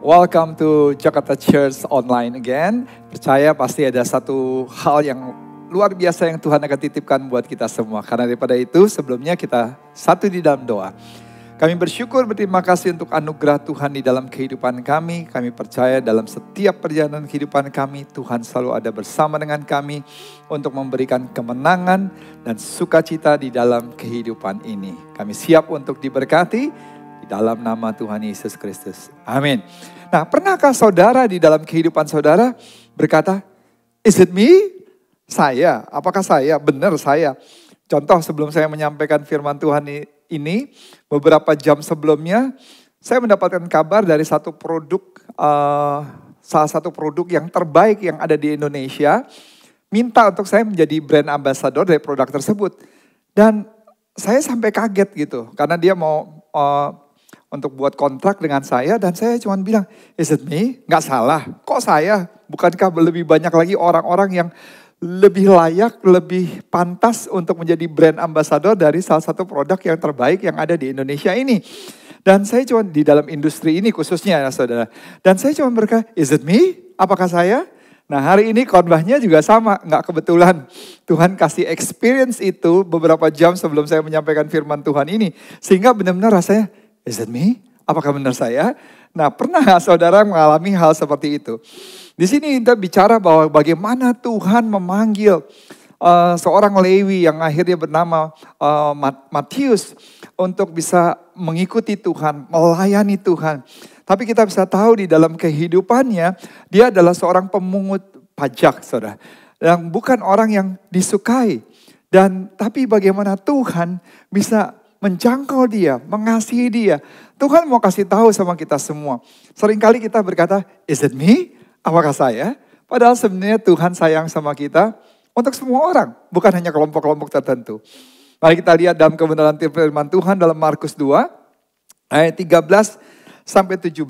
Welcome to Jakarta Church Online again. Percaya pasti ada satu hal yang luar biasa yang Tuhan akan titipkan buat kita semua. Karena daripada itu sebelumnya kita satu di dalam doa. Kami bersyukur berterima kasih untuk anugerah Tuhan di dalam kehidupan kami. Kami percaya dalam setiap perjalanan kehidupan kami, Tuhan selalu ada bersama dengan kami untuk memberikan kemenangan dan sukacita di dalam kehidupan ini. Kami siap untuk diberkati di dalam nama Tuhan Yesus Kristus. Amin. Nah, pernahkah saudara di dalam kehidupan saudara berkata, is it me? Saya, apakah saya? Benar saya. Contoh sebelum saya menyampaikan firman Tuhan ini, beberapa jam sebelumnya, saya mendapatkan kabar dari satu produk, salah satu produk yang terbaik yang ada di Indonesia, minta untuk saya menjadi brand ambassador dari produk tersebut. Dan saya sampai kaget gitu, karena dia mau untuk buat kontrak dengan saya, dan saya cuma bilang, is it me? Nggak salah, kok saya? Bukankah lebih banyak lagi orang-orang yang lebih layak, lebih pantas untuk menjadi brand ambassador dari salah satu produk yang terbaik yang ada di Indonesia ini. Dan saya cuma di dalam industri ini khususnya ya saudara. Dan saya cuma berkata, is it me? Apakah saya? Nah hari ini khotbahnya juga sama, nggak kebetulan. Tuhan kasih experience itu beberapa jam sebelum saya menyampaikan firman Tuhan ini. Sehingga benar-benar rasanya, is it me? Apakah benar saya? Nah pernah saudara mengalami hal seperti itu? Di sini kita bicara bahwa bagaimana Tuhan memanggil seorang Lewi yang akhirnya bernama Matius untuk bisa mengikuti Tuhan, melayani Tuhan. Tapi kita bisa tahu di dalam kehidupannya dia adalah seorang pemungut pajak, saudara. Yang bukan orang yang disukai. Tapi bagaimana Tuhan bisa menjangkau dia, mengasihi dia. Tuhan mau kasih tahu sama kita semua. Seringkali kita berkata, is it me? Apakah saya? Padahal sebenarnya Tuhan sayang sama kita untuk semua orang. Bukan hanya kelompok-kelompok tertentu. Mari kita lihat dalam kebenaran firman Tuhan dalam Markus 2. Ayat 13 sampai 17.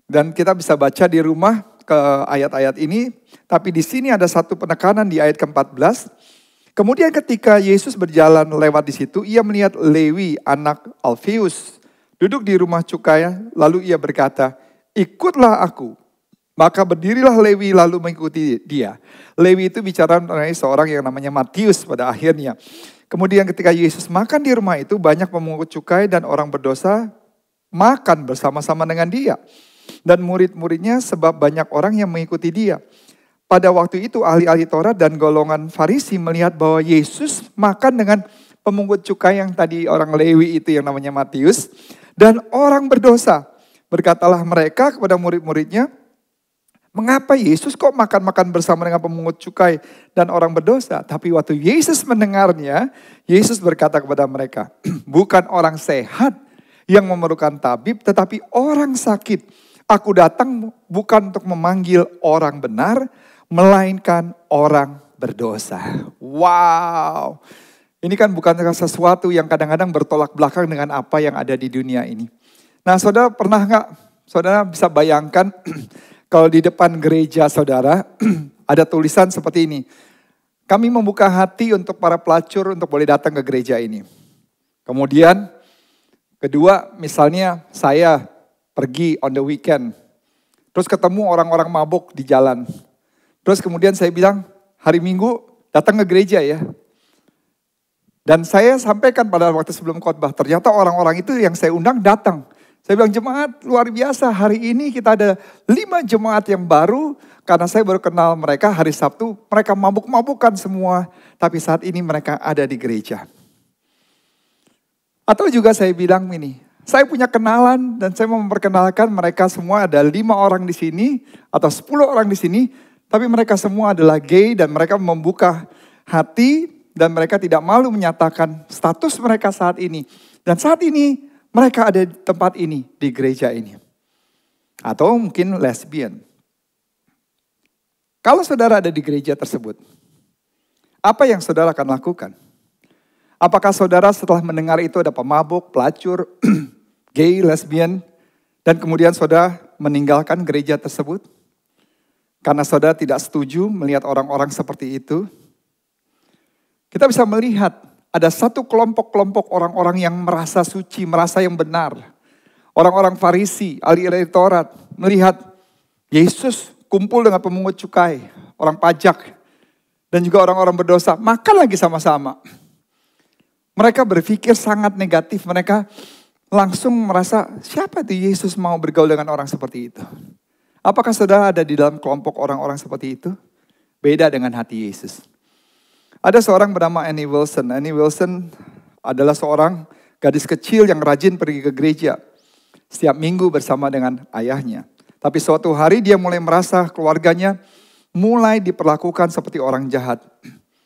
Dan kita bisa baca di rumah ke ayat-ayat ini. Tapi di sini ada satu penekanan di ayat ke-14. Kemudian ketika Yesus berjalan lewat di situ, ia melihat Lewi anak Alfeus duduk di rumah cukai, lalu ia berkata, ikutlah aku. Maka berdirilah Lewi lalu mengikuti dia. Lewi itu bicara mengenai seorang yang namanya Matius pada akhirnya. Kemudian ketika Yesus makan di rumah itu, banyak pemungut cukai dan orang berdosa makan bersama-sama dengan dia. Dan murid-muridnya sebab banyak orang yang mengikuti dia. Pada waktu itu ahli-ahli Taurat dan golongan Farisi melihat bahwa Yesus makan dengan pemungut cukai yang tadi orang Lewi itu yang namanya Matius. Dan orang berdosa. Berkatalah mereka kepada murid-muridnya, mengapa Yesus kok makan-makan bersama dengan pemungut cukai dan orang berdosa? Tapi waktu Yesus mendengarnya, Yesus berkata kepada mereka, bukan orang sehat yang memerlukan tabib, tetapi orang sakit. Aku datang bukan untuk memanggil orang benar, melainkan orang berdosa. Wow. Ini kan bukan sesuatu yang kadang-kadang bertolak belakang dengan apa yang ada di dunia ini. Nah saudara pernah nggak, saudara bisa bayangkan kalau di depan gereja saudara ada tulisan seperti ini. Kami membuka hati untuk para pelacur untuk boleh datang ke gereja ini. Kemudian kedua misalnya saya pergi on the weekend. Terus ketemu orang-orang mabuk di jalan. Terus kemudian saya bilang hari Minggu datang ke gereja ya. Dan saya sampaikan pada waktu sebelum khotbah, ternyata orang-orang itu yang saya undang datang. Saya bilang jemaat luar biasa, hari ini kita ada 5 jemaat yang baru. Karena saya baru kenal mereka hari Sabtu, mereka mabuk-mabukan semua. Tapi saat ini mereka ada di gereja. Atau juga saya bilang ini, saya punya kenalan dan saya mau memperkenalkan mereka semua ada 5 orang di sini atau 10 orang di sini. Tapi mereka semua adalah gay dan mereka membuka hati dan mereka tidak malu menyatakan status mereka saat ini. Dan saat ini mereka ada di tempat ini, di gereja ini. Atau mungkin lesbian. Kalau saudara ada di gereja tersebut, apa yang saudara akan lakukan? Apakah saudara setelah mendengar itu ada pemabuk, pelacur, gay, lesbian, dan kemudian saudara meninggalkan gereja tersebut? Karena saudara tidak setuju melihat orang-orang seperti itu. Kita bisa melihat ada satu kelompok-kelompok orang-orang yang merasa suci, merasa yang benar. Orang-orang Farisi, ahli Taurat, melihat Yesus kumpul dengan pemungut cukai, orang pajak, dan juga orang-orang berdosa, makan lagi sama-sama. Mereka berpikir sangat negatif, mereka langsung merasa, siapa itu Yesus mau bergaul dengan orang seperti itu? Apakah saudara ada di dalam kelompok orang-orang seperti itu? Beda dengan hati Yesus. Ada seorang bernama Annie Wilson. Annie Wilson adalah seorang gadis kecil yang rajin pergi ke gereja setiap minggu bersama dengan ayahnya. Tapi suatu hari dia mulai merasa keluarganya mulai diperlakukan seperti orang jahat.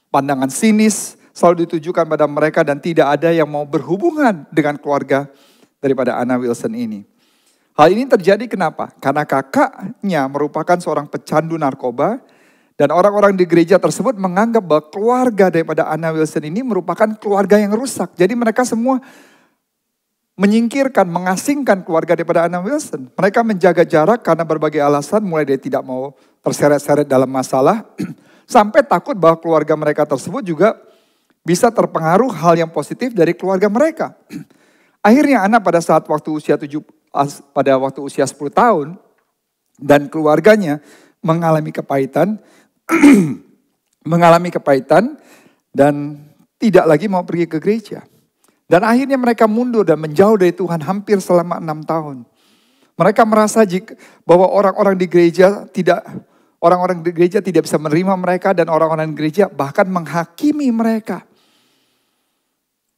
Pandangan sinis selalu ditujukan pada mereka dan tidak ada yang mau berhubungan dengan keluarga daripada Anna Wilson ini. Hal ini terjadi kenapa? Karena kakaknya merupakan seorang pecandu narkoba dan orang-orang di gereja tersebut menganggap bahwa keluarga daripada Anna Wilson ini merupakan keluarga yang rusak. Jadi mereka semua menyingkirkan, mengasingkan keluarga daripada Anna Wilson. Mereka menjaga jarak karena berbagai alasan, mulai dari tidak mau terseret-seret dalam masalah, sampai takut bahwa keluarga mereka tersebut juga bisa terpengaruh hal yang positif dari keluarga mereka. Akhirnya Anna pada waktu usia 10 tahun dan keluarganya mengalami kepahitan dan tidak lagi mau pergi ke gereja. Dan akhirnya mereka mundur dan menjauh dari Tuhan hampir selama 6 tahun. Mereka merasa bahwa orang-orang di gereja tidak bisa menerima mereka dan orang-orang di gereja bahkan menghakimi mereka.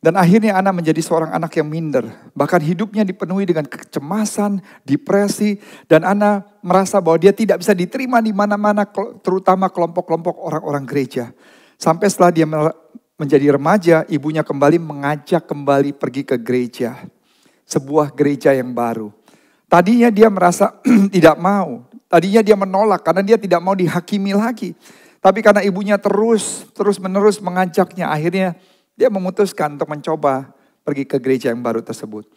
Dan akhirnya Anna menjadi seorang anak yang minder. Bahkan hidupnya dipenuhi dengan kecemasan, depresi. Dan Anna merasa bahwa dia tidak bisa diterima di mana-mana, terutama kelompok-kelompok orang-orang gereja. Sampai setelah dia menjadi remaja, ibunya mengajak kembali pergi ke gereja. Sebuah gereja yang baru. Tadinya dia merasa tidak mau. Tadinya dia menolak karena dia tidak mau dihakimi lagi. Tapi karena ibunya terus-menerus mengajaknya, akhirnya dia memutuskan untuk mencoba pergi ke gereja yang baru tersebut.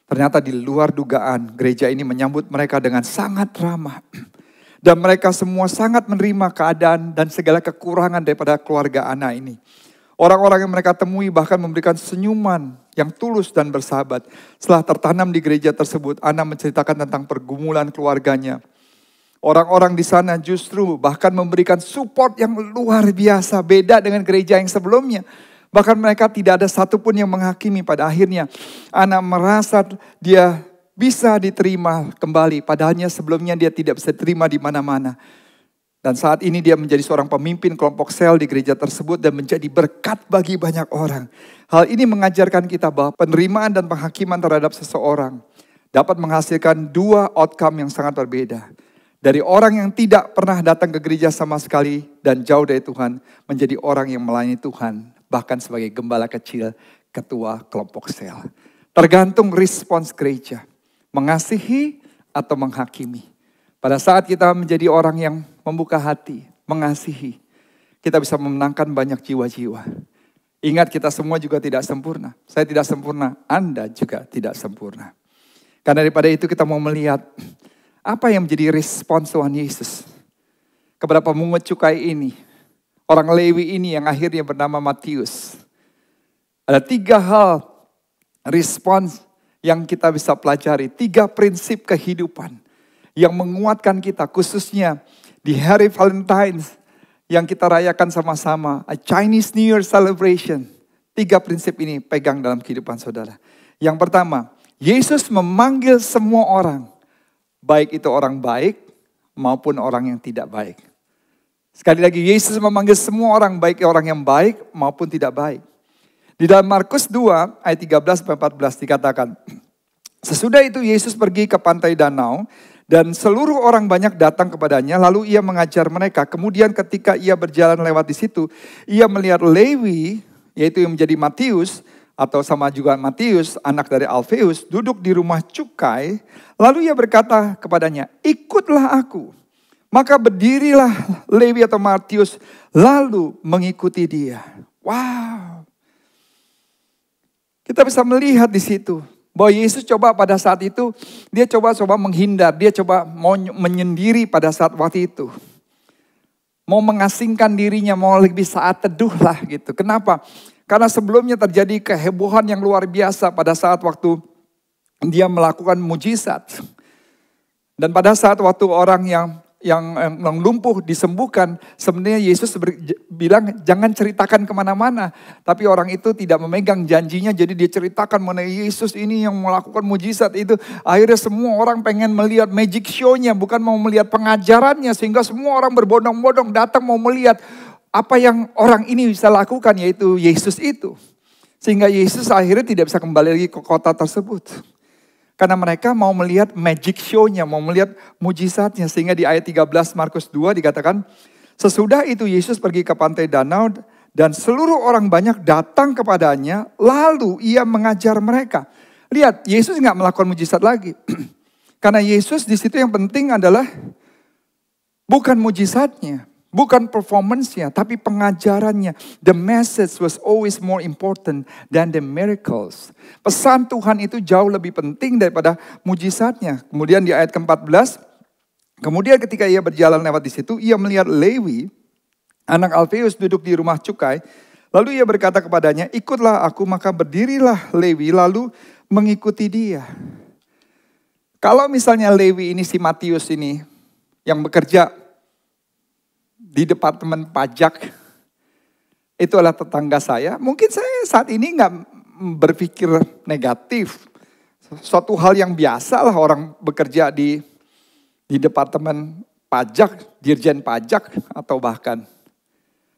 Ternyata di luar dugaan, gereja ini menyambut mereka dengan sangat ramah. Dan mereka semua sangat menerima keadaan dan segala kekurangan daripada keluarga Anna ini. Orang-orang yang mereka temui bahkan memberikan senyuman yang tulus dan bersahabat. Setelah tertanam di gereja tersebut, Anna menceritakan tentang pergumulan keluarganya. Orang-orang di sana justru bahkan memberikan support yang luar biasa, beda dengan gereja yang sebelumnya. Bahkan mereka tidak ada satupun yang menghakimi. Pada akhirnya Anna merasa dia bisa diterima kembali. Padahalnya sebelumnya dia tidak bisa diterima di mana-mana. Dan saat ini dia menjadi seorang pemimpin kelompok sel di gereja tersebut dan menjadi berkat bagi banyak orang. Hal ini mengajarkan kita bahwa penerimaan dan penghakiman terhadap seseorang dapat menghasilkan dua outcome yang sangat berbeda. Dari orang yang tidak pernah datang ke gereja sama sekali dan jauh dari Tuhan, menjadi orang yang melayani Tuhan. Bahkan sebagai gembala kecil, ketua kelompok sel. Tergantung respons gereja. Mengasihi atau menghakimi. Pada saat kita menjadi orang yang membuka hati, mengasihi, kita bisa memenangkan banyak jiwa-jiwa. Ingat, kita semua juga tidak sempurna. Saya tidak sempurna, Anda juga tidak sempurna. Karena daripada itu kita mau melihat apa yang menjadi respons Tuhan Yesus kepada pemungut cukai ini. Orang Lewi ini yang akhirnya bernama Matius. Ada 3 hal respons yang kita bisa pelajari. 3 prinsip kehidupan yang menguatkan kita. Khususnya di hari Valentine's yang kita rayakan sama-sama. A Chinese New Year celebration. 3 prinsip ini pegang dalam kehidupan saudara. Yang pertama, Yesus memanggil semua orang. Baik itu orang baik maupun orang yang tidak baik. Sekali lagi, Yesus memanggil semua orang, baik orang yang baik maupun tidak baik. Di dalam Markus 2 ayat 13-14 dikatakan, sesudah itu Yesus pergi ke pantai danau dan seluruh orang banyak datang kepadanya, lalu ia mengajar mereka. Kemudian ketika ia berjalan lewat di situ, ia melihat Lewi, yaitu yang menjadi Matius, atau sama juga Matius, anak dari Alfeus, duduk di rumah cukai. Lalu ia berkata kepadanya, ikutlah aku. Maka berdirilah Lewi atau Matius lalu mengikuti dia. Wow. Kita bisa melihat di situ bahwa Yesus coba pada saat itu, dia coba menghindar, dia coba mau menyendiri pada saat waktu itu. Mau mengasingkan dirinya, mau lebih saat teduh lah gitu. Kenapa? Karena sebelumnya terjadi kehebohan yang luar biasa pada saat waktu dia melakukan mujizat. Dan pada saat waktu orang yang lumpuh disembuhkan, sebenarnya Yesus bilang jangan ceritakan kemana-mana. Tapi orang itu tidak memegang janjinya, jadi dia ceritakan mengenai Yesus ini yang melakukan mujizat itu. Akhirnya semua orang pengen melihat magic show-nya, bukan mau melihat pengajarannya. Sehingga semua orang berbondong-bondong datang mau melihat apa yang orang ini bisa lakukan, yaitu Yesus itu. Sehingga Yesus akhirnya tidak bisa kembali lagi ke kota tersebut. Karena mereka mau melihat magic show-nya, mau melihat mujizatnya. Sehingga di ayat 13 Markus 2 dikatakan, sesudah itu Yesus pergi ke pantai danau dan seluruh orang banyak datang kepadanya, lalu ia mengajar mereka. Lihat, Yesus nggak melakukan mujizat lagi. Karena Yesus di situ yang penting adalah bukan mujizatnya, bukan performance-nya, tapi pengajarannya. The message was always more important than the miracles. Pesan Tuhan itu jauh lebih penting daripada mujizatnya. Kemudian di ayat ke-14, kemudian ketika ia berjalan lewat di situ, ia melihat Lewi, anak Alfeus duduk di rumah cukai. Lalu ia berkata kepadanya, ikutlah aku, maka berdirilah Lewi lalu mengikuti dia. Kalau misalnya Lewi ini si Matius ini, yang bekerja di departemen pajak, itu adalah tetangga saya. Mungkin saya saat ini nggak berpikir negatif. Suatu hal yang biasa lah orang bekerja di departemen pajak, dirjen pajak atau bahkan.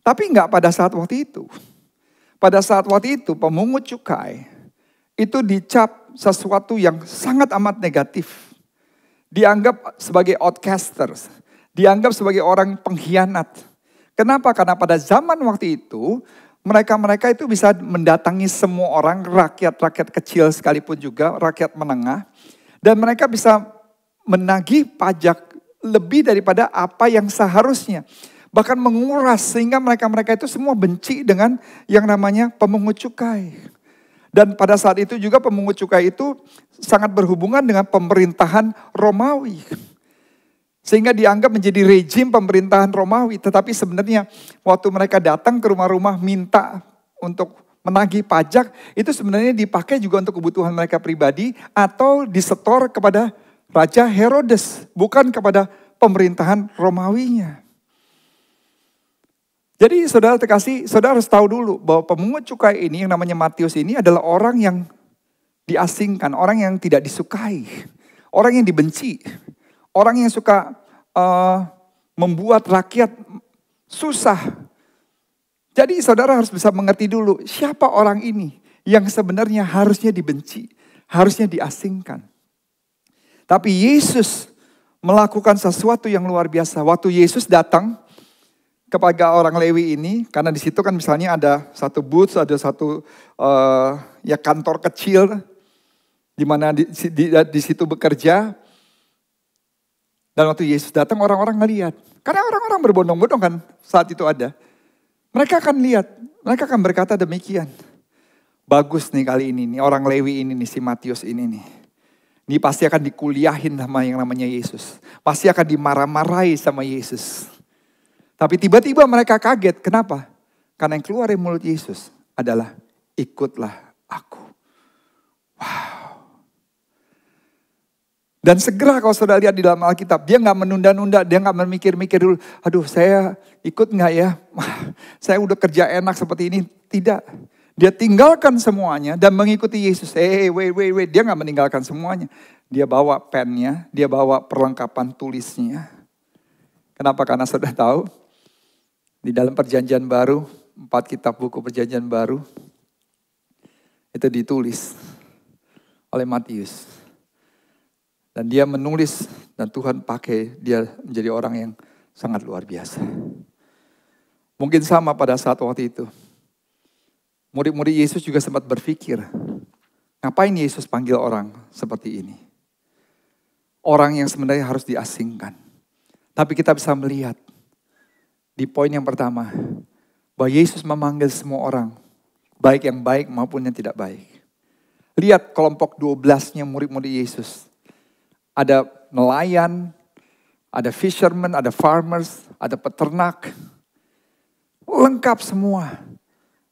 Tapi nggak pada saat waktu itu. Pada saat waktu itu pemungut cukai itu dicap sesuatu yang sangat amat negatif. Dianggap sebagai outcasters. Dianggap sebagai orang pengkhianat. Kenapa? Karena pada zaman waktu itu, mereka itu bisa mendatangi semua orang, rakyat-rakyat kecil sekalipun juga, rakyat menengah. Dan mereka bisa menagih pajak lebih daripada apa yang seharusnya. Bahkan menguras sehingga mereka itu semua benci dengan yang namanya pemungut cukai. Dan pada saat itu juga pemungut cukai itu sangat berhubungan dengan pemerintahan Romawi. Sehingga dianggap menjadi rejim pemerintahan Romawi. Tetapi sebenarnya waktu mereka datang ke rumah-rumah minta untuk menagih pajak, itu sebenarnya dipakai juga untuk kebutuhan mereka pribadi atau disetor kepada Raja Herodes, bukan kepada pemerintahan Romawinya. Jadi saudara terkasih, saudara harus tahu dulu bahwa pemungut cukai ini yang namanya Matius ini adalah orang yang diasingkan, orang yang tidak disukai, orang yang dibenci. Orang yang suka membuat rakyat susah. Jadi saudara harus bisa mengerti dulu siapa orang ini yang sebenarnya harusnya dibenci, harusnya diasingkan. Tapi Yesus melakukan sesuatu yang luar biasa. Waktu Yesus datang kepada orang Lewi ini, karena di situ kan misalnya ada satu booth, ada satu ya kantor kecil di mana di situ bekerja. Dan waktu Yesus datang orang-orang ngelihat. Karena orang-orang berbondong-bondong kan saat itu ada. Mereka akan lihat, mereka akan berkata demikian. Bagus nih kali ini, nih orang Lewi ini nih, si Matius ini nih. Ini pasti akan dikuliahin sama yang namanya Yesus. Pasti akan dimarah-marahi sama Yesus. Tapi tiba-tiba mereka kaget, kenapa? Karena yang keluar dari mulut Yesus adalah ikutlah aku. Wow. Dan segera kalau saudara lihat di dalam Alkitab, dia gak menunda-nunda, dia gak memikir-mikir dulu. Aduh saya ikut gak ya? Saya udah kerja enak seperti ini. Tidak. Dia tinggalkan semuanya dan mengikuti Yesus. Wait. Dia gak meninggalkan semuanya. Dia bawa pennya, dia bawa perlengkapan tulisnya. Kenapa? Karena saudara tahu, di dalam perjanjian baru, 4 kitab buku perjanjian baru, itu ditulis oleh Matius. Dan dia menulis dan Tuhan pakai dia menjadi orang yang sangat luar biasa. Mungkin sama pada saat waktu itu. Murid-murid Yesus juga sempat berpikir, ngapain Yesus panggil orang seperti ini? Orang yang sebenarnya harus diasingkan. Tapi kita bisa melihat di poin yang pertama, bahwa Yesus memanggil semua orang, baik yang baik maupun yang tidak baik. Lihat kelompok 12-nya murid-murid Yesus. Ada nelayan, ada fisherman, ada farmers, ada peternak. Lengkap semua.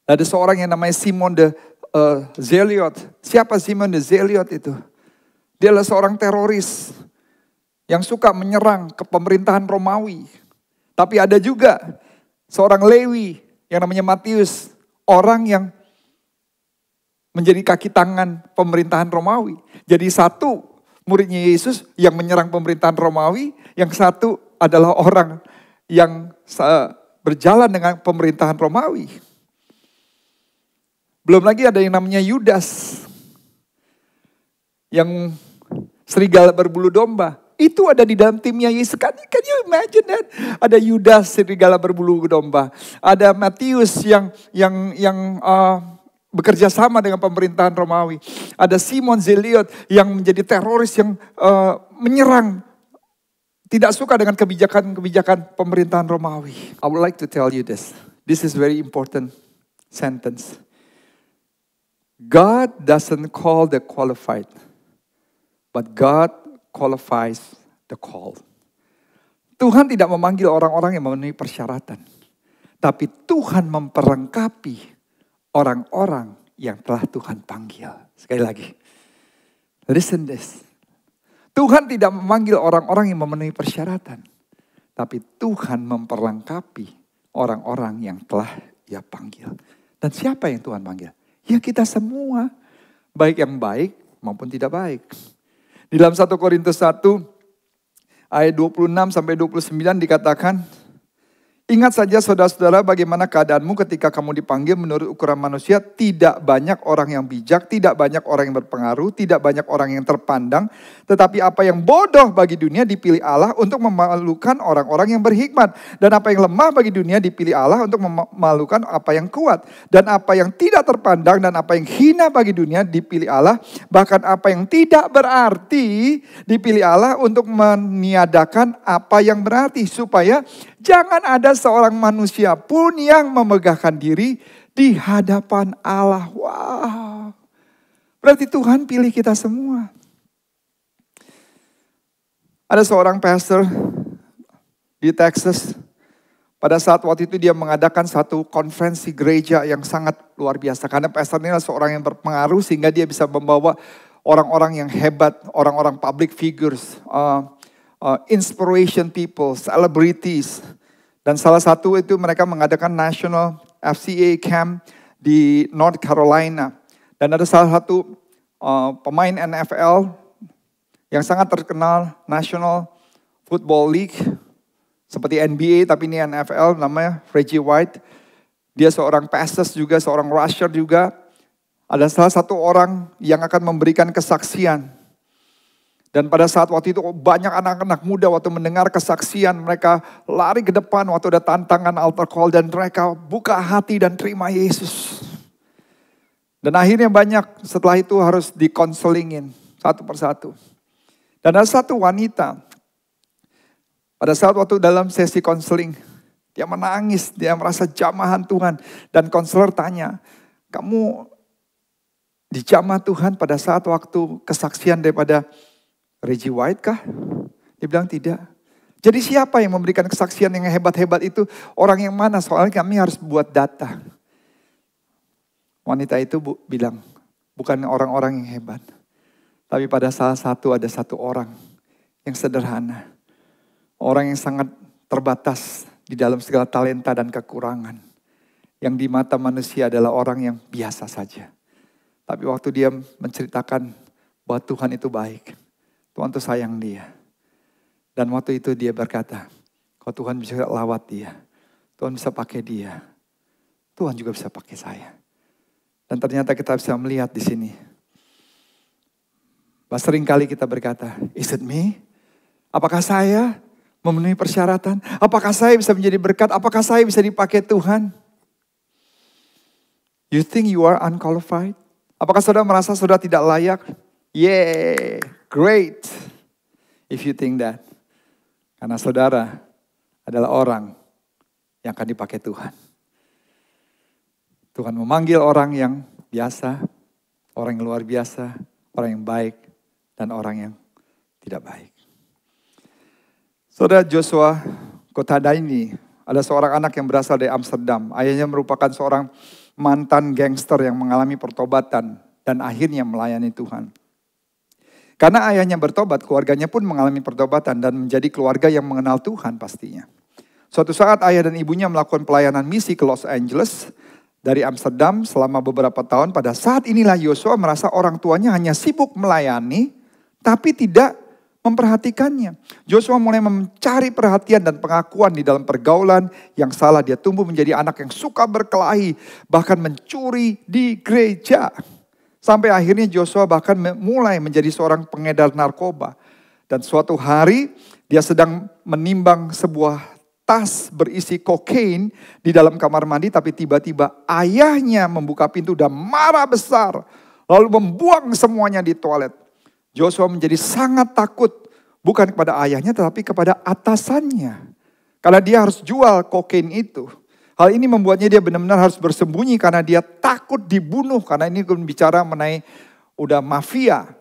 Ada seorang yang namanya Simon the Zealot. Siapa Simon the Zealot itu? Dia adalah seorang teroris yang suka menyerang ke pemerintahan Romawi. Tapi ada juga seorang Lewi yang namanya Matius, orang yang menjadi kaki tangan pemerintahan Romawi. Jadi satu muridnya Yesus yang menyerang pemerintahan Romawi, yang satu adalah orang yang berjalan dengan pemerintahan Romawi. Belum lagi ada yang namanya Yudas, yang serigala berbulu domba. Itu ada di dalam timnya Yesus. Can you imagine that? Ada Yudas serigala berbulu domba. Ada Matius yang bekerja sama dengan pemerintahan Romawi. Ada Simon Zeliot yang menjadi teroris yang menyerang, tidak suka dengan kebijakan pemerintahan Romawi. I would like to tell you this. This is very important sentence. God doesn't call the qualified, but God qualifies the called. Tuhan tidak memanggil orang-orang yang memenuhi persyaratan, tapi Tuhan memperlengkapi orang-orang yang telah Tuhan panggil. Sekali lagi, listen this. Tuhan tidak memanggil orang-orang yang memenuhi persyaratan, tapi Tuhan memperlengkapi orang-orang yang telah Dia panggil. Dan siapa yang Tuhan panggil? Ya kita semua, baik yang baik maupun tidak baik. Di dalam 1 Korintus 1 ayat 26 sampai 29 dikatakan, ingat saja saudara-saudara bagaimana keadaanmu ketika kamu dipanggil menurut ukuran manusia. Tidak banyak orang yang bijak, tidak banyak orang yang berpengaruh, tidak banyak orang yang terpandang. Tetapi apa yang bodoh bagi dunia dipilih Allah untuk memalukan orang-orang yang berhikmat. Dan apa yang lemah bagi dunia dipilih Allah untuk memalukan apa yang kuat. Dan apa yang tidak terpandang dan apa yang hina bagi dunia dipilih Allah. Bahkan apa yang tidak berarti dipilih Allah untuk meniadakan apa yang berarti. Supaya jangan ada seorang manusia pun yang memegahkan diri di hadapan Allah. Wow. Berarti Tuhan pilih kita semua. Ada seorang pastor di Texas. Pada saat waktu itu dia mengadakan satu konferensi gereja yang sangat luar biasa. Karena pastor ini adalah seorang yang berpengaruh sehingga dia bisa membawa orang-orang yang hebat, orang-orang public figures, inspiration people, celebrities. Dan salah satu itu mereka mengadakan National FCA Camp di North Carolina. Dan ada salah satu pemain NFL yang sangat terkenal, National Football League, seperti NBA tapi ini NFL, namanya Reggie White. Dia seorang pastor juga, seorang rusher juga. Ada salah satu orang yang akan memberikan kesaksian. Dan pada saat waktu itu banyak anak-anak muda waktu mendengar kesaksian, mereka lari ke depan waktu ada tantangan altar call dan mereka buka hati dan terima Yesus. Dan akhirnya banyak setelah itu harus dikonselingin satu persatu. Dan ada satu wanita, pada saat waktu dalam sesi konseling, dia menangis, dia merasa jamahan Tuhan. Dan konselor tanya, kamu dijamah Tuhan pada saat waktu kesaksian daripada Reggie White kah? Dia bilang tidak. Jadi siapa yang memberikan kesaksian yang hebat-hebat itu? Orang yang mana? Soalnya kami harus buat data. Wanita itu bilang, bukan orang-orang yang hebat. Tapi pada salah satu ada satu orang yang sederhana. Orang yang sangat terbatas di dalam segala talenta dan kekurangan. Yang di mata manusia adalah orang yang biasa saja. Tapi waktu dia menceritakan bahwa Tuhan itu baik. Tuhan itu sayang dia. Dan waktu itu dia berkata, kalau Tuhan bisa lawat dia, Tuhan bisa pakai dia, Tuhan juga bisa pakai saya. Dan ternyata kita bisa melihat di sini. Bahwa seringkali kita berkata, is it me? Apakah saya memenuhi persyaratan? Apakah saya bisa menjadi berkat? Apakah saya bisa dipakai Tuhan? You think you are unqualified? Apakah saudara merasa saudara tidak layak? Yeah, great if you think that. Karena saudara adalah orang yang akan dipakai Tuhan. Tuhan memanggil orang yang biasa, orang yang luar biasa, orang yang baik, dan orang yang tidak baik. Saudara Joshua Kotadaini, ada seorang anak yang berasal dari Amsterdam. Ayahnya merupakan seorang mantan gangster yang mengalami pertobatan dan akhirnya melayani Tuhan. Karena ayahnya bertobat, keluarganya pun mengalami pertobatan dan menjadi keluarga yang mengenal Tuhan pastinya. Suatu saat ayah dan ibunya melakukan pelayanan misi ke Los Angeles dari Amsterdam selama beberapa tahun. Pada saat inilah Yosua merasa orang tuanya hanya sibuk melayani, tapi tidak memperhatikannya. Yosua mulai mencari perhatian dan pengakuan di dalam pergaulan yang salah. Dia tumbuh menjadi anak yang suka berkelahi, bahkan mencuri di gereja. Sampai akhirnya Yosua bahkan mulai menjadi seorang pengedar narkoba. Dan suatu hari dia sedang menimbang sebuah tas berisi kokain di dalam kamar mandi, tapi tiba-tiba ayahnya membuka pintu dan marah besar, lalu membuang semuanya di toilet. Yosua menjadi sangat takut, bukan kepada ayahnya tetapi kepada atasannya. Karena dia harus jual kokain itu. Hal ini membuatnya dia benar-benar harus bersembunyi karena dia takut dibunuh. Karena ini bicara mengenai udah mafia.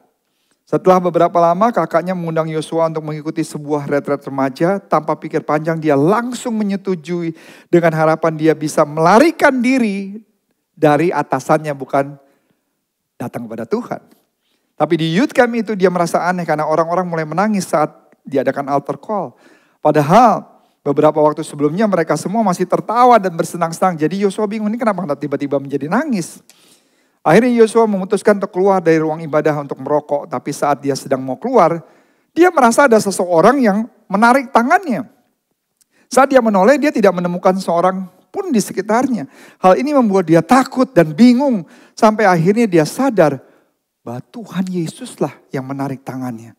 Setelah beberapa lama kakaknya mengundang Yosua untuk mengikuti sebuah retret remaja. Tanpa pikir panjang dia langsung menyetujui dengan harapan dia bisa melarikan diri dari atasannya, bukan datang kepada Tuhan. Tapi di youth camp itu dia merasa aneh karena orang-orang mulai menangis saat diadakan altar call. Padahal beberapa waktu sebelumnya mereka semua masih tertawa dan bersenang-senang. Jadi Yosua bingung, ini kenapa tiba-tiba menjadi nangis. Akhirnya Yosua memutuskan untuk keluar dari ruang ibadah untuk merokok. Tapi saat dia sedang mau keluar, dia merasa ada seseorang yang menarik tangannya. Saat dia menoleh, dia tidak menemukan seorang pun di sekitarnya. Hal ini membuat dia takut dan bingung. Sampai akhirnya dia sadar bahwa Tuhan Yesuslah yang menarik tangannya.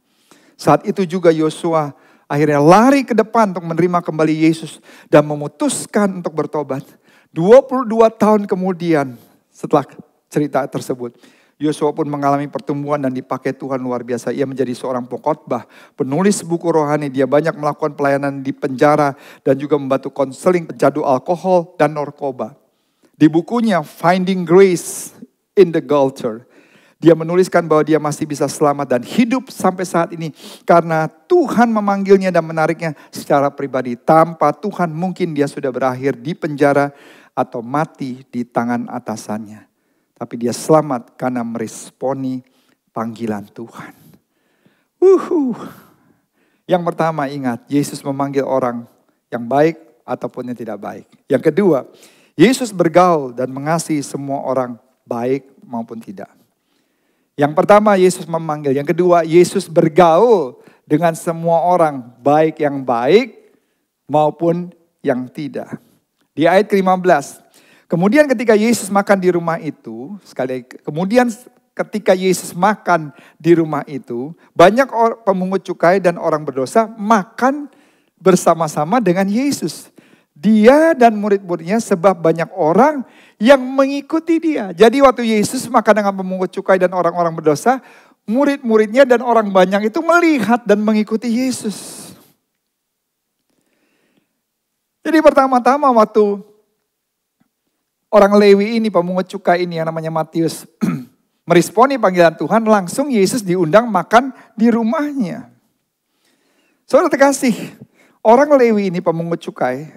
Saat itu juga Yosua akhirnya lari ke depan untuk menerima kembali Yesus dan memutuskan untuk bertobat. 22 tahun kemudian setelah cerita tersebut, Yosua pun mengalami pertumbuhan dan dipakai Tuhan luar biasa. Ia menjadi seorang pengkhotbah, penulis buku rohani. Dia banyak melakukan pelayanan di penjara dan juga membantu konseling pecandu alkohol dan narkoba. Di bukunya Finding Grace in the Gutter, dia menuliskan bahwa dia masih bisa selamat dan hidup sampai saat ini karena Tuhan memanggilnya dan menariknya secara pribadi. Tanpa Tuhan mungkin dia sudah berakhir di penjara atau mati di tangan atasannya. Tapi dia selamat karena meresponi panggilan Tuhan. Yang pertama ingat, Yesus memanggil orang yang baik ataupun yang tidak baik. Yang kedua, Yesus bergaul dan mengasihi semua orang baik maupun tidak. Yang pertama Yesus memanggil. Yang kedua Yesus bergaul dengan semua orang. Baik yang baik maupun yang tidak. Di ayat ke-15. Kemudian ketika Yesus makan di rumah itu. Ketika Yesus makan di rumah itu. Banyak pemungut cukai dan orang berdosa makan bersama-sama dengan Yesus. Dia dan murid-muridnya sebab banyak orang yang mengikuti dia. Jadi waktu Yesus makan dengan pemungut cukai dan orang-orang berdosa, murid-muridnya dan orang banyak itu melihat dan mengikuti Yesus. Jadi pertama-tama waktu orang Lewi ini, pemungut cukai ini yang namanya Matius, meresponi panggilan Tuhan, langsung Yesus diundang makan di rumahnya. Saudara terkasih, orang Lewi ini pemungut cukai,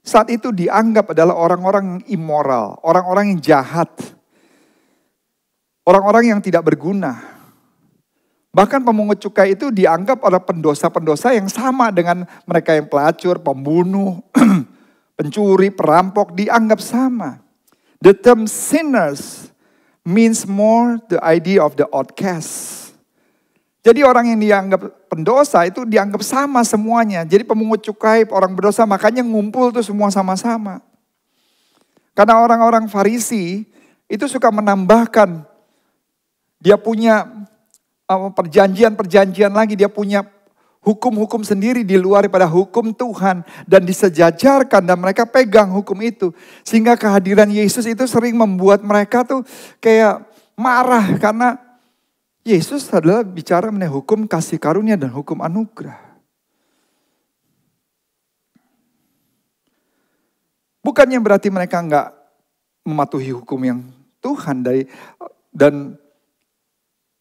saat itu dianggap adalah orang-orang immoral, orang-orang yang jahat, orang-orang yang tidak berguna. Bahkan pemungut cukai itu dianggap oleh pendosa-pendosa yang sama dengan mereka yang pelacur, pembunuh, pencuri, perampok, dianggap sama. The term sinners means more the idea of the outcast. Jadi orang yang dianggap pendosa itu dianggap sama semuanya. Jadi pemungut cukai, orang berdosa, makanya ngumpul tuh semua sama-sama. Karena orang-orang Farisi itu suka menambahkan, dia punya perjanjian-perjanjian lagi, dia punya hukum-hukum sendiri di luar daripada hukum Tuhan. Dan disejajarkan dan mereka pegang hukum itu. Sehingga kehadiran Yesus itu sering membuat mereka tuh kayak marah karena Yesus adalah bicara mengenai hukum kasih karunia dan hukum anugerah. Bukannya berarti mereka enggak mematuhi hukum yang Tuhan dan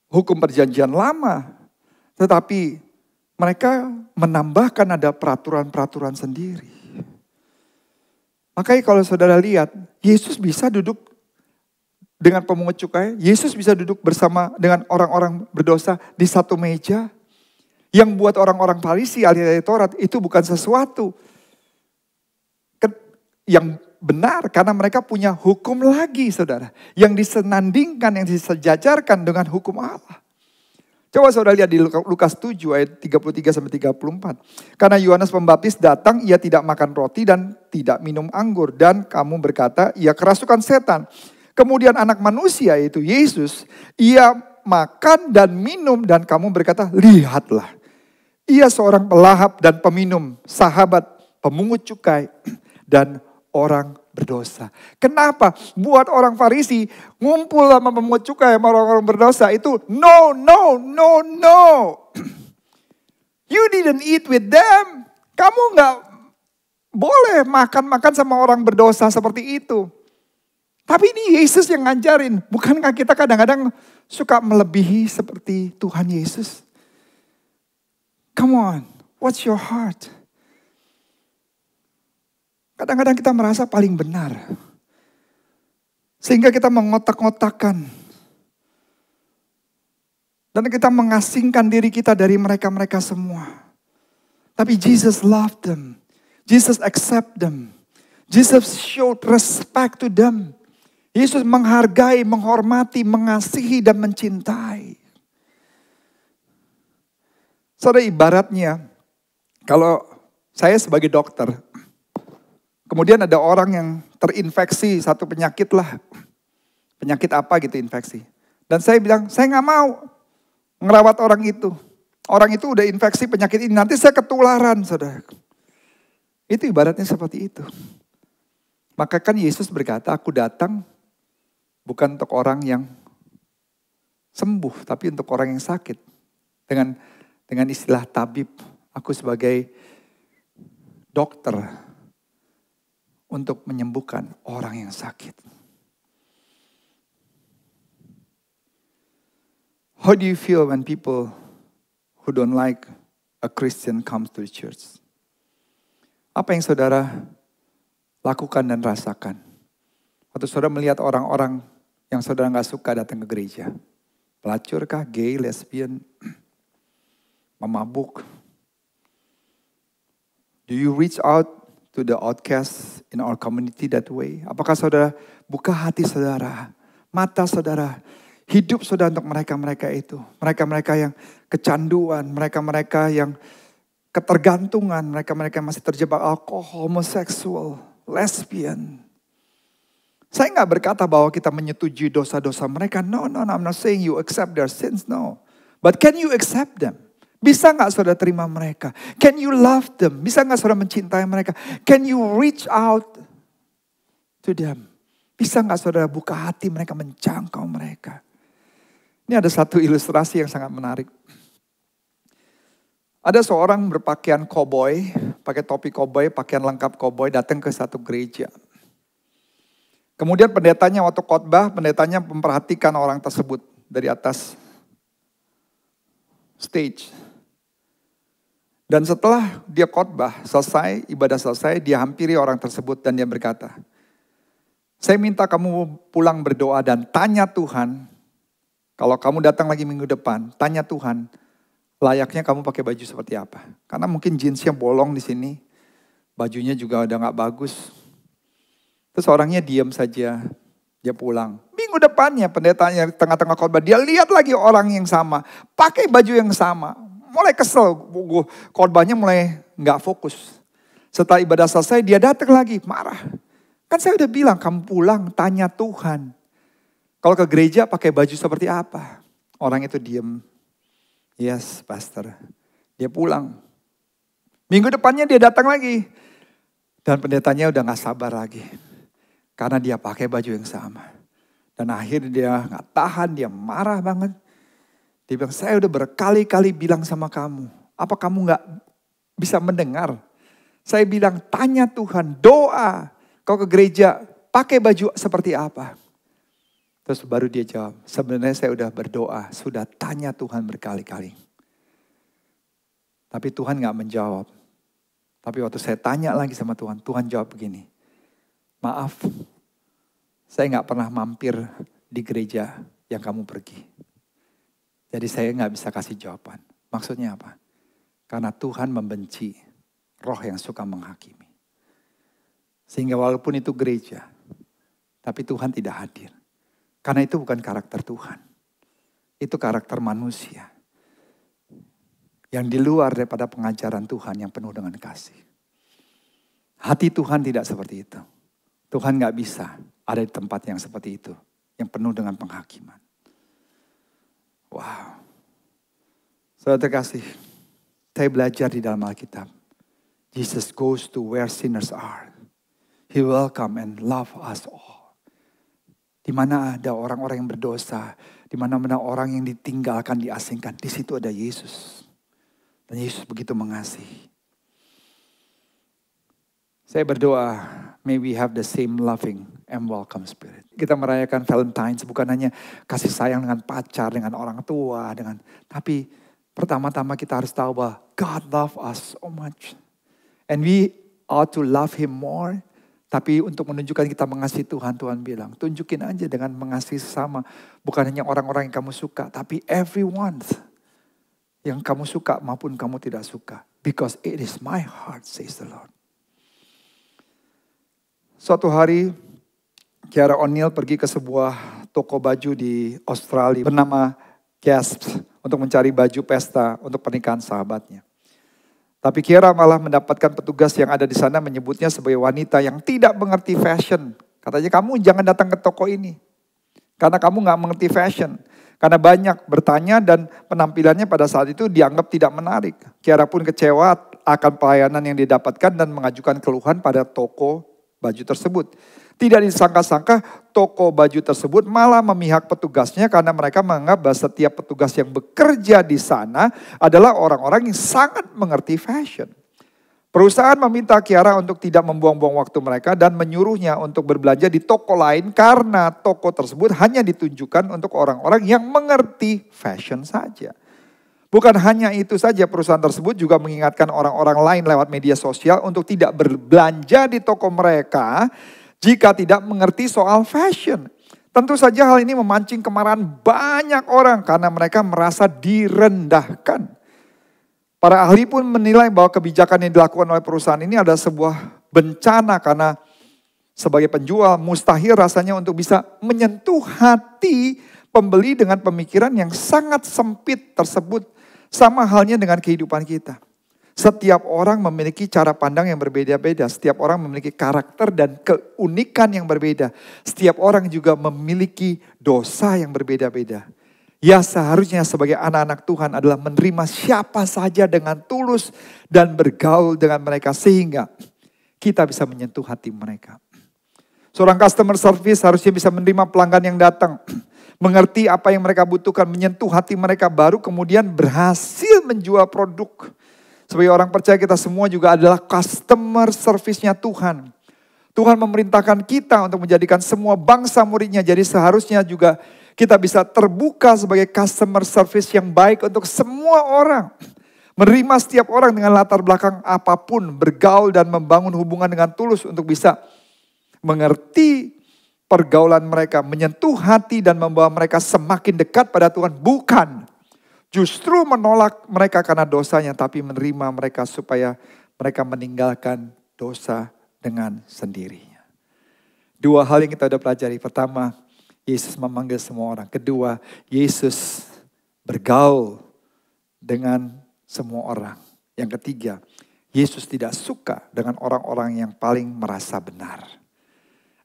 hukum perjanjian lama. Tetapi mereka menambahkan ada peraturan-peraturan sendiri. Makanya kalau saudara lihat, Yesus bisa duduk dengan pemungut cukai? Yesus bisa duduk bersama dengan orang-orang berdosa di satu meja? Yang buat orang-orang Farisi, ahli Taurat, itu bukan sesuatu yang benar. Karena mereka punya hukum lagi, saudara. Yang disenandingkan, yang disejajarkan dengan hukum Allah. Coba saudara lihat di Lukas 7 ayat 33-34. Karena Yohanes Pembaptis datang, ia tidak makan roti dan tidak minum anggur. Dan kamu berkata, ia kerasukan setan. Kemudian anak manusia yaitu Yesus, ia makan dan minum dan kamu berkata, lihatlah. Ia seorang pelahap dan peminum, sahabat pemungut cukai dan orang berdosa. Kenapa? Buat orang Farisi ngumpul sama pemungut cukai sama orang-orang berdosa itu no. You didn't eat with them. Kamu nggak boleh makan-makan sama orang berdosa seperti itu. Tapi ini Yesus yang ngajarin. Bukankah kita kadang-kadang suka melebihi seperti Tuhan Yesus? Come on, what's your heart? Kadang-kadang kita merasa paling benar. Sehingga kita mengotak-ngotakan. Dan kita mengasingkan diri kita dari mereka-mereka semua. Tapi Jesus loved them. Jesus accept them. Jesus showed respect to them. Yesus menghargai, menghormati, mengasihi, dan mencintai. Saudara, ibaratnya, kalau saya sebagai dokter, kemudian ada orang yang terinfeksi satu penyakit lah. Penyakit apa gitu infeksi. Dan saya bilang, saya gak mau ngerawat orang itu. Orang itu udah infeksi penyakit ini, nanti saya ketularan, saudara. Itu ibaratnya seperti itu. Maka kan Yesus berkata, aku datang bukan untuk orang yang sembuh, tapi untuk orang yang sakit. Dengan istilah tabib, aku sebagai dokter untuk menyembuhkan orang yang sakit. How do you feel when people who don't like a Christian comes to the church? Apa yang saudara lakukan dan rasakan? Waktu saudara melihat orang-orang yang saudara gak suka datang ke gereja. Pelacur kah, gay, lesbian, memabuk. Do you reach out to the outcast in our community that way? Apakah saudara buka hati saudara, mata saudara, hidup saudara untuk mereka-mereka itu. Mereka-mereka yang kecanduan, mereka-mereka yang ketergantungan, mereka-mereka yang masih terjebak alkohol, homoseksual, lesbian. Saya nggak berkata bahwa kita menyetujui dosa-dosa mereka. No, I'm not saying you accept their sins, no. But can you accept them? Bisa nggak saudara terima mereka? Can you love them? Bisa nggak saudara mencintai mereka? Can you reach out to them? Bisa nggak saudara buka hati mereka, menjangkau mereka? Ini ada satu ilustrasi yang sangat menarik. Ada seorang berpakaian koboi, pakai topi koboi, pakaian lengkap koboi, datang ke satu gereja. Kemudian pendetanya waktu khotbah, pendetanya memperhatikan orang tersebut dari atas stage. Dan setelah dia khotbah selesai, ibadah selesai, dia hampiri orang tersebut dan dia berkata, saya minta kamu pulang berdoa dan tanya Tuhan, kalau kamu datang lagi minggu depan, tanya Tuhan, layaknya kamu pakai baju seperti apa? Karena mungkin jeansnya bolong di sini, bajunya juga udah gak bagus. Terus orangnya diam saja, dia pulang. Minggu depannya pendetanya di tengah-tengah khotbah, dia lihat lagi orang yang sama, pakai baju yang sama. Mulai kesel, khotbahnya mulai gak fokus. Setelah ibadah selesai, dia datang lagi, marah. Kan saya udah bilang, kamu pulang, tanya Tuhan. Kalau ke gereja pakai baju seperti apa? Orang itu diam. Yes, pastor. Dia pulang. Minggu depannya dia datang lagi. Dan pendetanya udah gak sabar lagi. Karena dia pakai baju yang sama. Dan akhirnya dia gak tahan, dia marah banget. Dia bilang, saya udah berkali-kali bilang sama kamu. Apa kamu gak bisa mendengar? Saya bilang, tanya Tuhan, doa. Kau ke gereja, pakai baju seperti apa? Terus baru dia jawab, sebenarnya saya udah berdoa, sudah tanya Tuhan berkali-kali. Tapi Tuhan gak menjawab. Tapi waktu saya tanya lagi sama Tuhan, Tuhan jawab begini. Maaf, saya gak pernah mampir di gereja yang kamu pergi. Jadi saya nggak bisa kasih jawaban. Maksudnya apa? Karena Tuhan membenci roh yang suka menghakimi. Sehingga walaupun itu gereja, tapi Tuhan tidak hadir. Karena itu bukan karakter Tuhan. Itu karakter manusia. Yang di luar daripada pengajaran Tuhan yang penuh dengan kasih. Hati Tuhan tidak seperti itu. Tuhan gak bisa ada di tempat yang seperti itu. Yang penuh dengan penghakiman. Wow. Saudara terkasih, saya belajar di dalam Alkitab. Jesus goes to where sinners are. He welcome and love us all. Di mana ada orang-orang yang berdosa. Di mana-mana orang yang ditinggalkan, diasingkan. Di situ ada Yesus. Dan Yesus begitu mengasihi. Saya berdoa, may we have the same loving and welcome spirit. Kita merayakan Valentine's bukan hanya kasih sayang dengan pacar, dengan orang tua, tapi pertama-tama kita harus tahu bahwa God love us so much. And we ought to love Him more. Tapi untuk menunjukkan kita mengasihi Tuhan, Tuhan bilang, tunjukin aja dengan mengasihi sesama. Bukan hanya orang-orang yang kamu suka, tapi everyone yang kamu suka maupun kamu tidak suka. Because it is my heart, says the Lord. Suatu hari, Kiara O'Neil pergi ke sebuah toko baju di Australia bernama Gasps untuk mencari baju pesta untuk pernikahan sahabatnya. Tapi Kiara malah mendapatkan petugas yang ada di sana menyebutnya sebagai wanita yang tidak mengerti fashion. Katanya, kamu jangan datang ke toko ini karena kamu gak mengerti fashion. Karena banyak bertanya dan penampilannya pada saat itu dianggap tidak menarik. Kiara pun kecewa akan pelayanan yang didapatkan dan mengajukan keluhan pada toko baju tersebut. Tidak disangka-sangka toko baju tersebut malah memihak petugasnya karena mereka menganggap bahwa setiap petugas yang bekerja di sana adalah orang-orang yang sangat mengerti fashion. Perusahaan meminta Kiara untuk tidak membuang-buang waktu mereka dan menyuruhnya untuk berbelanja di toko lain karena toko tersebut hanya ditunjukkan untuk orang-orang yang mengerti fashion saja. Bukan hanya itu saja, perusahaan tersebut juga mengingatkan orang-orang lain lewat media sosial untuk tidak berbelanja di toko mereka jika tidak mengerti soal fashion. Tentu saja hal ini memancing kemarahan banyak orang karena mereka merasa direndahkan. Para ahli pun menilai bahwa kebijakan yang dilakukan oleh perusahaan ini adalah sebuah bencana karena sebagai penjual mustahil rasanya untuk bisa menyentuh hati pembeli dengan pemikiran yang sangat sempit tersebut. Sama halnya dengan kehidupan kita. Setiap orang memiliki cara pandang yang berbeda-beda. Setiap orang memiliki karakter dan keunikan yang berbeda. Setiap orang juga memiliki dosa yang berbeda-beda. Ya, seharusnya sebagai anak-anak Tuhan adalah menerima siapa saja dengan tulus dan bergaul dengan mereka sehingga kita bisa menyentuh hati mereka. Seorang customer service harusnya bisa menerima pelanggan yang datang. Mengerti apa yang mereka butuhkan, menyentuh hati mereka, baru kemudian berhasil menjual produk. Sebagai orang percaya kita semua juga adalah customer service-nya Tuhan. Tuhan memerintahkan kita untuk menjadikan semua bangsa muridnya. Jadi seharusnya juga kita bisa terbuka sebagai customer service yang baik untuk semua orang. Menerima setiap orang dengan latar belakang apapun, bergaul dan membangun hubungan dengan tulus untuk bisa mengerti pergaulan mereka, menyentuh hati dan membawa mereka semakin dekat pada Tuhan. Bukan justru menolak mereka karena dosanya, tapi menerima mereka supaya mereka meninggalkan dosa dengan sendirinya. Dua hal yang kita sudah pelajari. Pertama, Yesus memanggil semua orang. Kedua, Yesus bergaul dengan semua orang. Yang ketiga, Yesus tidak suka dengan orang-orang yang paling merasa benar.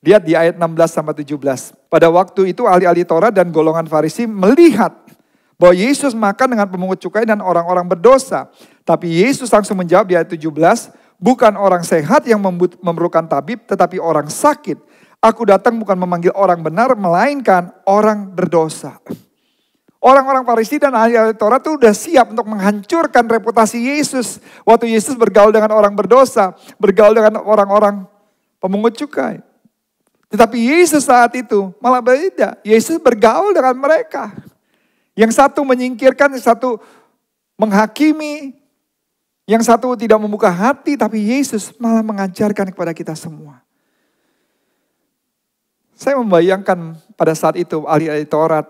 Lihat di ayat 16-17. Pada waktu itu ahli-ahli Taurat dan golongan Farisi melihat bahwa Yesus makan dengan pemungut cukai dan orang-orang berdosa. Tapi Yesus langsung menjawab di ayat 17, bukan orang sehat yang memerlukan tabib tetapi orang sakit. Aku datang bukan memanggil orang benar melainkan orang berdosa. Orang-orang Farisi dan ahli-ahli Taurat itu udah siap untuk menghancurkan reputasi Yesus. Waktu Yesus bergaul dengan orang berdosa, bergaul dengan orang-orang pemungut cukai. Tetapi Yesus saat itu malah beda. Yesus bergaul dengan mereka. Yang satu menyingkirkan, yang satu menghakimi. Yang satu tidak membuka hati, tapi Yesus malah mengajarkan kepada kita semua. Saya membayangkan pada saat itu ahli-ahli Taurat,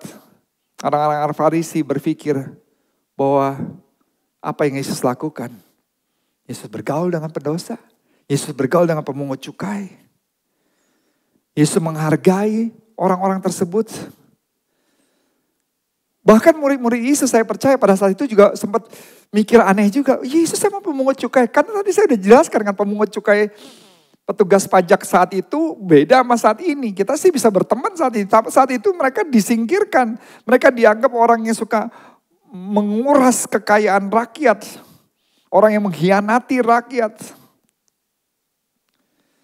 orang-orang Farisi berpikir bahwa apa yang Yesus lakukan? Yesus bergaul dengan pendosa. Yesus bergaul dengan pemungut cukai. Yesus menghargai orang-orang tersebut. Bahkan murid-murid Yesus saya percaya pada saat itu juga sempat mikir aneh juga. Yesus sama pemungut cukai. Karena tadi saya udah jelaskan dengan pemungut cukai, petugas pajak saat itu beda sama saat ini. Kita sih bisa berteman saat ini. Tapi saat itu mereka disingkirkan. Mereka dianggap orang yang suka menguras kekayaan rakyat. Orang yang mengkhianati rakyat.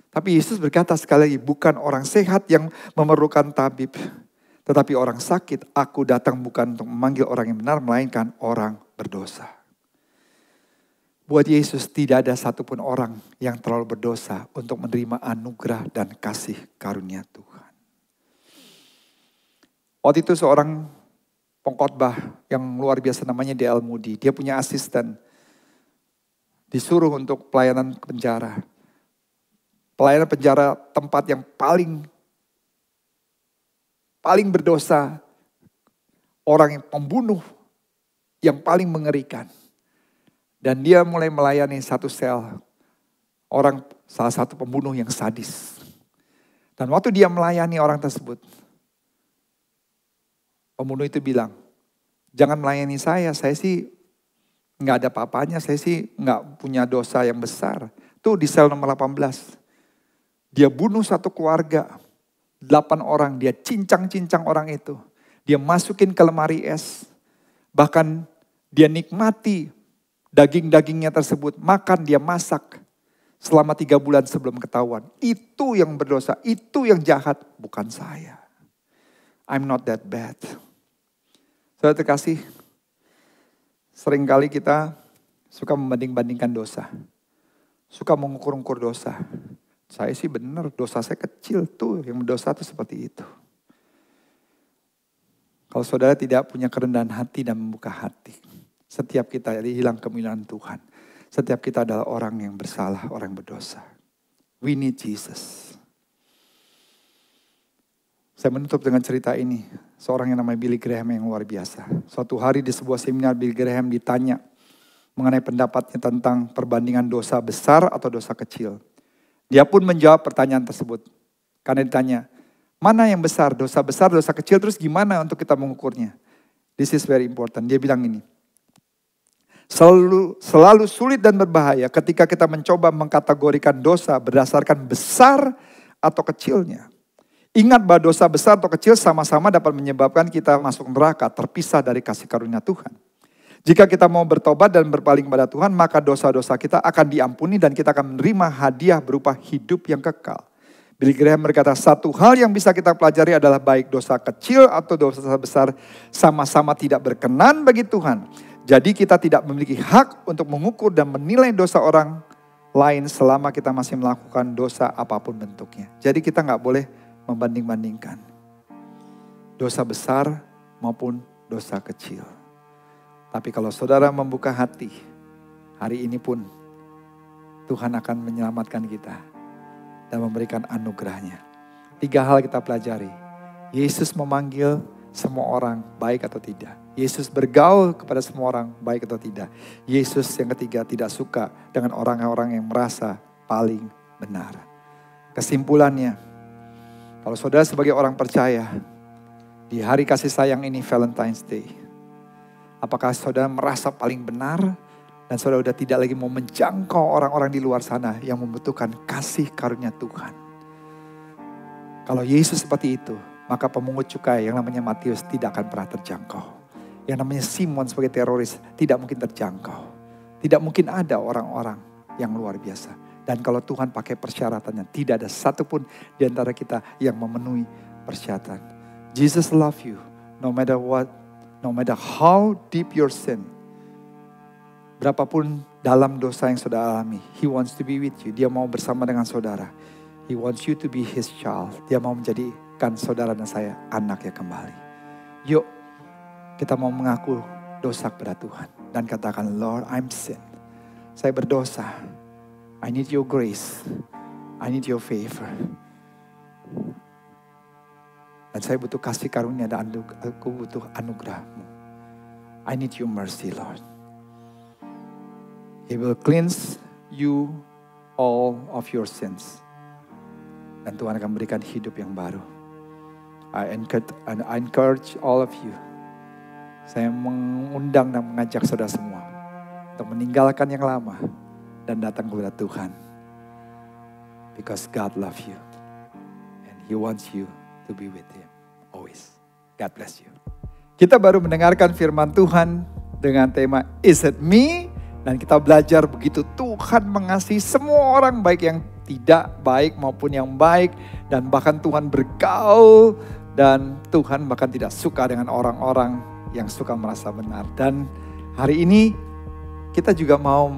Tapi Yesus berkata sekali lagi, bukan orang sehat yang memerlukan tabib. Tetapi orang sakit, aku datang bukan untuk memanggil orang yang benar, melainkan orang berdosa. Buat Yesus tidak ada satupun orang yang terlalu berdosa untuk menerima anugerah dan kasih karunia Tuhan. Waktu itu seorang pengkhotbah yang luar biasa namanya D.L. Moody. Dia punya asisten. Disuruh untuk pelayanan penjara. Pelayanan penjara tempat yang paling berdosa, orang yang pembunuh, yang paling mengerikan. Dan dia mulai melayani satu sel, salah satu pembunuh yang sadis. Dan waktu dia melayani orang tersebut, pembunuh itu bilang, jangan melayani saya sih nggak ada apa-apanya, saya sih nggak punya dosa yang besar. Tuh di sel nomor 18, dia bunuh satu keluarga. 8 orang, dia cincang-cincang orang itu. Dia masukin ke lemari es. Bahkan dia nikmati daging-dagingnya tersebut. Makan, dia masak. Selama 3 bulan sebelum ketahuan. Itu yang berdosa, itu yang jahat. Bukan saya. I'm not that bad. Saudara terkasih, seringkali kita suka membanding-bandingkan dosa. Suka mengukur-ukur dosa. Saya sih benar, dosa saya kecil tuh, yang berdosa tuh seperti itu. Kalau saudara tidak punya kerendahan hati dan membuka hati, setiap kita hilang kemuliaan Tuhan. Setiap kita adalah orang yang bersalah, orang yang berdosa. We need Jesus. Saya menutup dengan cerita ini. Seorang yang namanya Billy Graham yang luar biasa. Suatu hari di sebuah seminar Billy Graham ditanya mengenai pendapatnya tentang perbandingan dosa besar atau dosa kecil. Dia pun menjawab pertanyaan tersebut. Karena ditanya, mana yang besar, dosa kecil, terus gimana untuk kita mengukurnya? This is very important. Dia bilang ini, selalu sulit dan berbahaya ketika kita mencoba mengkategorikan dosa berdasarkan besar atau kecilnya. Ingat bahwa dosa besar atau kecil sama-sama dapat menyebabkan kita masuk neraka, terpisah dari kasih karunia Tuhan. Jika kita mau bertobat dan berpaling kepada Tuhan, maka dosa-dosa kita akan diampuni dan kita akan menerima hadiah berupa hidup yang kekal. Billy Graham berkata, satu hal yang bisa kita pelajari adalah baik dosa kecil atau dosa besar sama-sama tidak berkenan bagi Tuhan. Jadi kita tidak memiliki hak untuk mengukur dan menilai dosa orang lain selama kita masih melakukan dosa apapun bentuknya. Jadi kita nggak boleh membanding-bandingkan dosa besar maupun dosa kecil. Tapi kalau saudara membuka hati, hari ini pun Tuhan akan menyelamatkan kita dan memberikan anugerahnya. 3 hal kita pelajari. Yesus memanggil semua orang baik atau tidak. Yesus bergaul kepada semua orang baik atau tidak. Yesus yang ketiga tidak suka dengan orang-orang yang merasa paling benar. Kesimpulannya, kalau saudara sebagai orang percaya, di hari kasih sayang ini Valentine's Day, apakah saudara merasa paling benar dan saudara sudah tidak lagi mau menjangkau orang-orang di luar sana yang membutuhkan kasih karunia Tuhan? Kalau Yesus seperti itu, maka pemungut cukai yang namanya Matius tidak akan pernah terjangkau. Yang namanya Simon sebagai teroris tidak mungkin terjangkau. Tidak mungkin ada orang-orang yang luar biasa. Dan kalau Tuhan pakai persyaratannya, tidak ada satupun di antara kita yang memenuhi persyaratan. Jesus love you no matter what. No matter how deep your sin. Berapapun dalam dosa yang saudara alami. He wants to be with you. Dia mau bersama dengan saudara. He wants you to be his child. Dia mau menjadikan saudara dan saya anaknya kembali. Yuk kita mau mengaku dosa kepada Tuhan. Dan katakan, Lord, I'm sin. Saya berdosa. I need your grace. I need your favor. Dan saya butuh kasih karunia dan aku butuh anugerah-Mu. I need your mercy, Lord. He will cleanse you all of your sins. Dan Tuhan akan berikan hidup yang baru. I encourage all of you. Saya mengundang dan mengajak saudara semua untuk meninggalkan yang lama dan datang kepada Tuhan. Because God loves you. And He wants you to be with Him always. God bless you. Kita baru mendengarkan firman Tuhan dengan tema Is It Me? Dan kita belajar begitu Tuhan mengasihi semua orang, baik yang tidak baik maupun yang baik. Dan bahkan Tuhan bergaul, dan Tuhan bahkan tidak suka dengan orang-orang yang suka merasa benar. Dan hari ini kita juga mau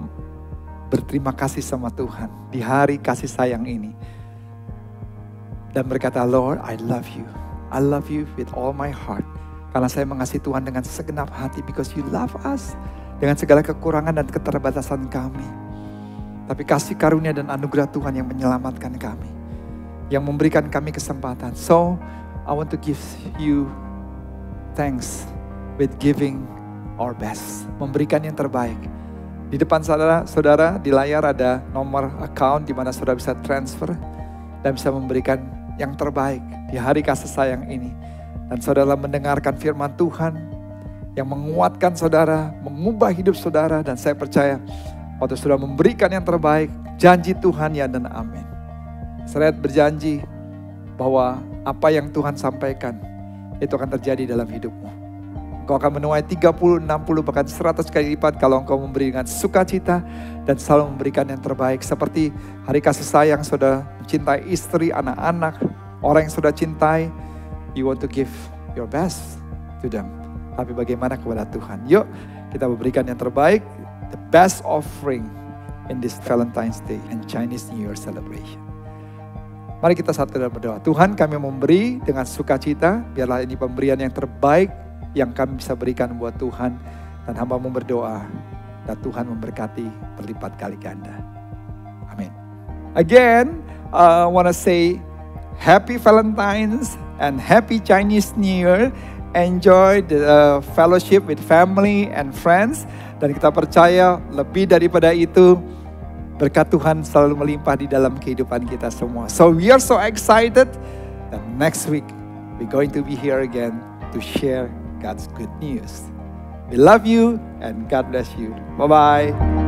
berterima kasih sama Tuhan di hari kasih sayang ini. Dan berkata, Lord, I love you. I love you with all my heart. Karena saya mengasihi Tuhan dengan segenap hati, because you love us. Dengan segala kekurangan dan keterbatasan kami. Tapi kasih karunia dan anugerah Tuhan yang menyelamatkan kami. Yang memberikan kami kesempatan. So, I want to give you thanks with giving our best. Memberikan yang terbaik. Di depan saudara di layar ada nomor account di mana saudara bisa transfer. Dan bisa memberikan yang terbaik di hari kasih sayang ini. Dan saudara mendengarkan firman Tuhan yang menguatkan saudara, mengubah hidup saudara. Dan saya percaya waktu saudara memberikan yang terbaik, janji Tuhan ya dan amin. Saya berjanji bahwa apa yang Tuhan sampaikan itu akan terjadi dalam hidupmu. Engkau akan menuai 30, 60, bahkan 100 kali lipat kalau engkau memberi dengan sukacita dan selalu memberikan yang terbaik. Seperti hari kasih sayang saudara mencintai istri, anak-anak, orang yang saudara cintai. You want to give your best to them. Tapi bagaimana kepada Tuhan? Yuk kita memberikan yang terbaik. The best offering in this Valentine's Day and Chinese New Year celebration. Mari kita satu dalam berdoa. Tuhan, kami memberi dengan sukacita. Biarlah ini pemberian yang terbaik yang kami bisa berikan buat Tuhan. Dan hamba-Mu berdoa. Dan Tuhan memberkati berlipat kali ganda. Amin. Again, I want to say Happy Valentine's and Happy Chinese New Year. Enjoy the fellowship with family and friends. Dan kita percaya lebih daripada itu, berkat Tuhan selalu melimpah di dalam kehidupan kita semua. So we are so excited that next week we're going to be here again to share God's good news. We love you and God bless you. Bye-bye.